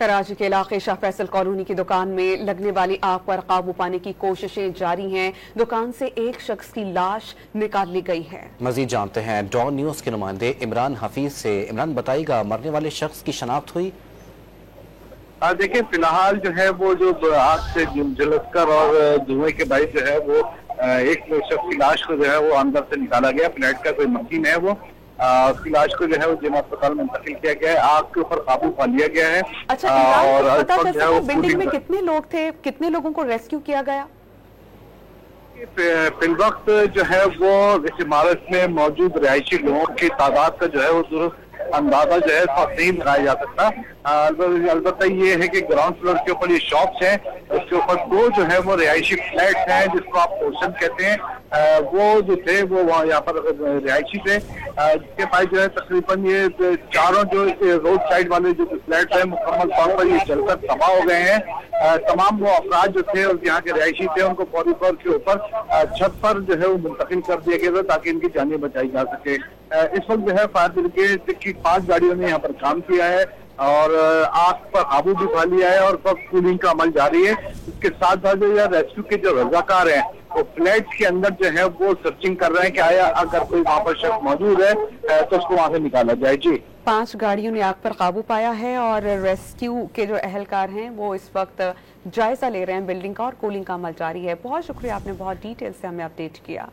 कराची के इलाके शाह फैसल कॉलोनी की दुकान में लगने वाली आग पर काबू पाने की कोशिशें जारी हैं। दुकान से एक शख्स की लाश निकाल ली गई है। मजीद जानते हैं डॉन न्यूज के नुमाइंदे इमरान हफीज से। इमरान, बताइएगा मरने वाले शख्स की शनाख्त हुई? देखिए, फिलहाल जो है वो जो आग से झुलसकर और धुएं के बाइस जो है वो एक शख्स की लाश को जो है वो अंदर से निकाला गया। फ्लैट का कोई मशीन है वो उसकी लाश को जो है वो जिला अस्पताल में मुंतकिल किया गया है। आग के ऊपर काबू पा लिया गया है। अच्छा, और पता चल सका बिल्डिंग में कितने लोग थे, कितने लोगों को रेस्क्यू किया गया? फिल वक्त जो है वो इस इमारत में मौजूद रिहायशी लोगों की तादाद का जो है वो दुरुस्त अंदाजा जो है नहीं लगाया जा सकता। अलबत्ता ये है कि ग्राउंड फ्लोर के ऊपर ये शॉप्स हैं, उसके ऊपर दो जो है वो रिहायशी फ्लैट हैं जिसको आप पोर्शन कहते हैं। वो जो थे वो वहाँ यहाँ पर रिहायशी थे, जिसके पास जो है तकरीबन ये चारों जो रोड साइड वाले जो फ्लैट हैं मुकम्मल तौर पर ये जलकर तबाह हो गए हैं। तमाम वो अफराद जो थे और यहाँ के रिहायशी थे उनको फौरी तौर के ऊपर छत पर जो है वो मुंतकिल कर दिया गया था ताकि इनकी जानें बचाई जा सके। इस वक्त जो है फायर ब्रिगेड की 5 गाड़ियों ने यहाँ पर काम किया है और आग पर काबू भी पा लिया है और कूलिंग का अमल जारी है। इसके साथ साथ जो रेस्क्यू के जो रजाकार हैं वो फ्लैट के अंदर जो है वो सर्चिंग कर रहे हैं कि आया अगर कोई वहाँ पर शख्स मौजूद है तो उसको वहाँ से निकाला जाए। जी, 5 गाड़ियों ने आग पर काबू पाया है और रेस्क्यू के जो अहलकार हैं वो इस वक्त जायजा ले रहे हैं बिल्डिंग का और कूलिंग का अमल जारी है। बहुत शुक्रिया, आपने बहुत डिटेल से हमें अपडेट किया।